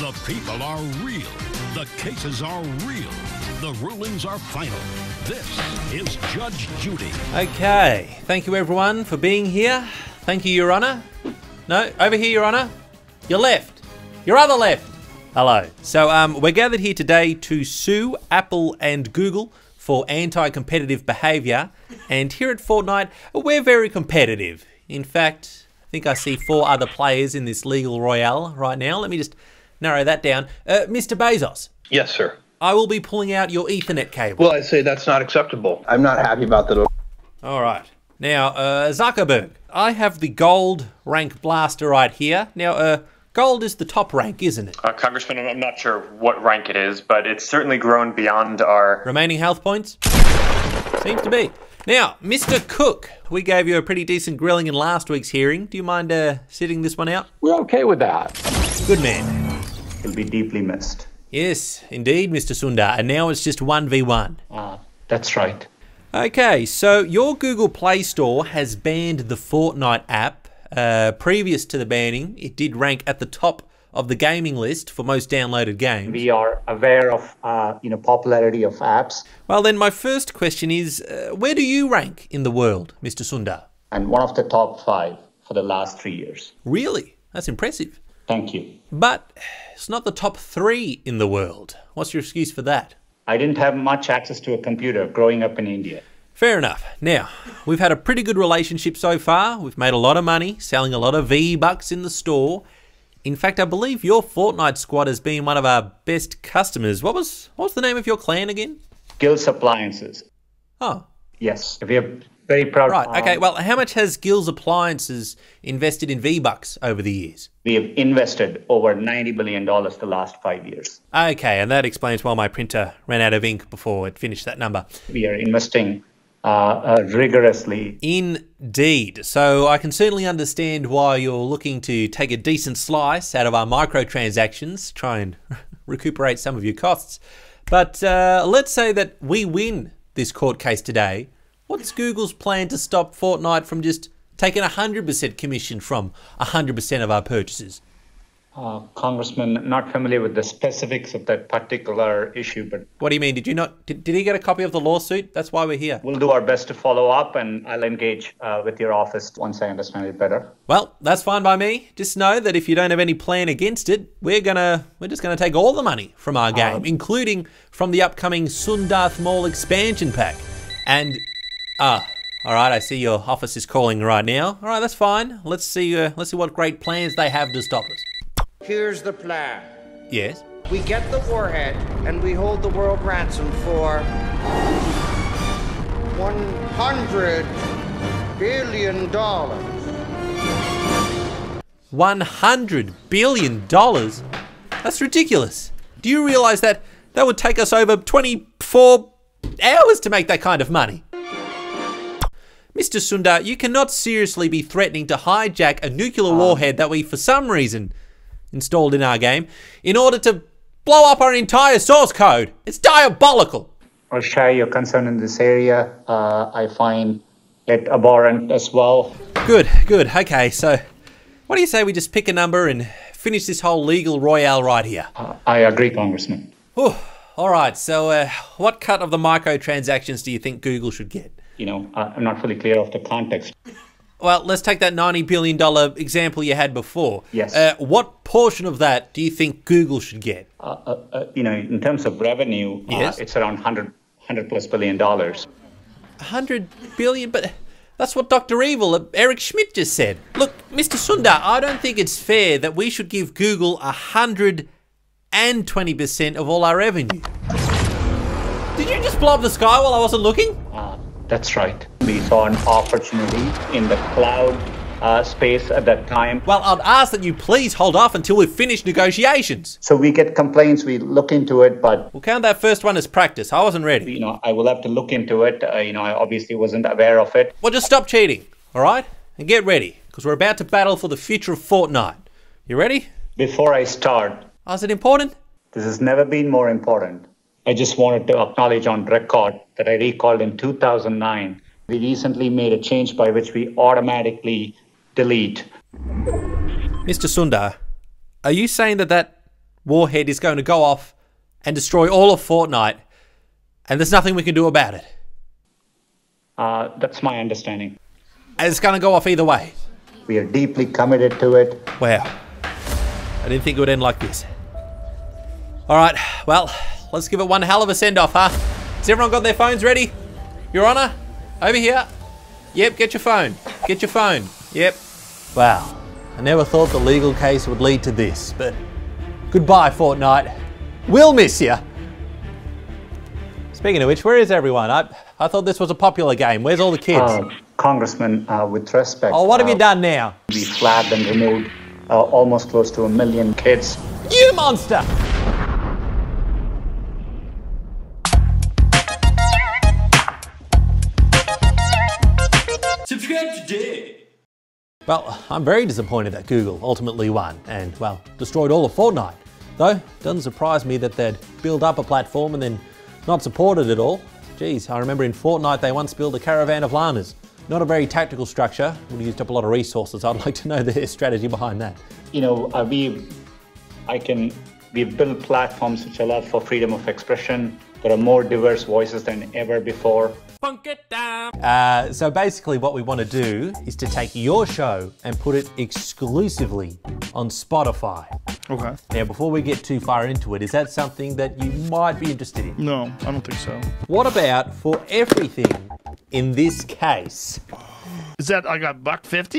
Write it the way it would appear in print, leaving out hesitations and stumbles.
The people are real. The cases are real. The rulings are final. This is Judge Judy. Okay, thank you everyone for being here. Thank you, Your Honour. No, over here, Your Honour. Your left. Your other left. Hello. So we're gathered here today to sue Apple and Google for anti-competitive behaviour. And here at Fortnite, we're very competitive. In fact, I think I see 4 other players in this legal royale right now. Let me just narrow that down. Mr. Bezos. Yes, sir. I will be pulling out your Ethernet cable. Well, I say that's not acceptable. I'm not happy about that. All right. Now, Zuckerberg, I have the gold rank blaster right here. Now, gold is the top rank, isn't it? Congressman, I'm not sure what rank it is, but it's certainly grown beyond our... Remaining health points? Seems to be. Now, Mr. Cook, we gave you a pretty decent grilling in last week's hearing. Do you mind sitting this one out? We're okay with that. Good man. He'll be deeply missed. Yes, indeed, Mr. Sundar. And now it's just 1v1. That's right. Okay, so your Google Play Store has banned the Fortnite app. Previous to the banning, it did rank at the top of the gaming list for most downloaded games. We are aware of, popularity of apps. Well, then my first question is, where do you rank in the world, Mr. Sundar? And one of the top 5 for the last 3 years. Really? That's impressive. Thank you. But it's not the top 3 in the world. What's your excuse for that? I didn't have much access to a computer growing up in India. Fair enough. Now, we've had a pretty good relationship so far. We've made a lot of money, selling a lot of V-Bucks in the store. In fact, I believe your Fortnite squad has been one of our best customers. What was the name of your clan again? Gills Appliances. Oh. Yes, we are very proud. Right, okay. Well, how much has Gills Appliances invested in V-Bucks over the years? We have invested over $90 billion the last 5 years. Okay, and that explains why my printer ran out of ink before it finished that number. We are investing rigorously. Indeed. So I can certainly understand why you're looking to take a decent slice out of our microtransactions, try and recuperate some of your costs. But let's say that we win this court case today. What's Google's plan to stop Fortnite from just taking 100% commission from 100% of our purchases? Congressman, not familiar with the specifics of that particular issue, but... What do you mean? Did he get a copy of the lawsuit? That's why we're here. We'll do our best to follow up, and I'll engage with your office once I understand it better. Well, that's fine by me. Just know that if you don't have any plan against it, we're just gonna take all the money from our game, including from the upcoming Sundarth Mall expansion pack. And all right, I see your office is calling right now. All right, that's fine. Let's see what great plans they have to stop us. Here's the plan. Yes? We get the warhead and we hold the world ransom for $100 billion. $100 billion? That's ridiculous. Do you realize that would take us over 24 hours to make that kind of money? Mr. Sundar, you cannot seriously be threatening to hijack a nuclear warhead that we, for some reason, installed in our game in order to blow up our entire source code. It's diabolical. I'll share your concern in this area. I find it abhorrent as well. Good. Okay, so what do you say we just pick a number and finish this whole legal royale right here? I agree, Congressman. All right, so what cut of the microtransactions do you think Google should get? I'm not fully clear of the context. Well, let's take that $90 billion example you had before. Yes. What portion of that do you think Google should get? In terms of revenue, yes? It's around $100 plus billion. $100 billion? But that's what Dr. Evil, Eric Schmidt, just said. Look, Mr. Sundar, I don't think it's fair that we should give Google 120% of all our revenue. Did you just blow up the sky while I wasn't looking? That's right. We saw an opportunity in the cloud space at that time. Well, I'd ask that you please hold off until we've finished negotiations. So we get complaints, we look into it, but... We'll count that first one as practice. I wasn't ready. I will have to look into it. I obviously wasn't aware of it. Well, just stop cheating, all right? And get ready, because we're about to battle for the future of Fortnite. You ready? Before I start... Oh, is it important? This has never been more important. I just wanted to acknowledge on record that I recalled in 2009, we recently made a change by which we automatically delete. Mr. Sundar, are you saying that warhead is going to go off and destroy all of Fortnite, and there's nothing we can do about it. That's my understanding. And it's going to go off either way. We are deeply committed to it. Wow. I didn't think it would end like this. All right, well, let's give it one hell of a send-off, huh? Has everyone got their phones ready? Your Honor, over here. Yep, get your phone. Get your phone. Yep. Wow. I never thought the legal case would lead to this, but goodbye, Fortnite. We'll miss you. Speaking of which, where is everyone? I thought this was a popular game. Where's all the kids? Congressman, with respect... Oh, what have you done now? We flagged and removed almost close to 1 million kids. You monster! Subscribe today. Well, I'm very disappointed that Google ultimately won and, well, destroyed all of Fortnite. Though, it doesn't surprise me that they'd build up a platform and then not support it at all. Geez, I remember in Fortnite they once built a caravan of llamas. Not a very tactical structure, would have used up a lot of resources. I'd like to know their strategy behind that. You know, we've built platforms which allow for freedom of expression. There are more diverse voices than ever before. Funk it down. So basically what we want to do is to take your show and put it exclusively on Spotify. Okay. Now, before we get too far into it, is that something that you might be interested in? No, I don't think so. What about for everything in this case? Is that I got $1.50?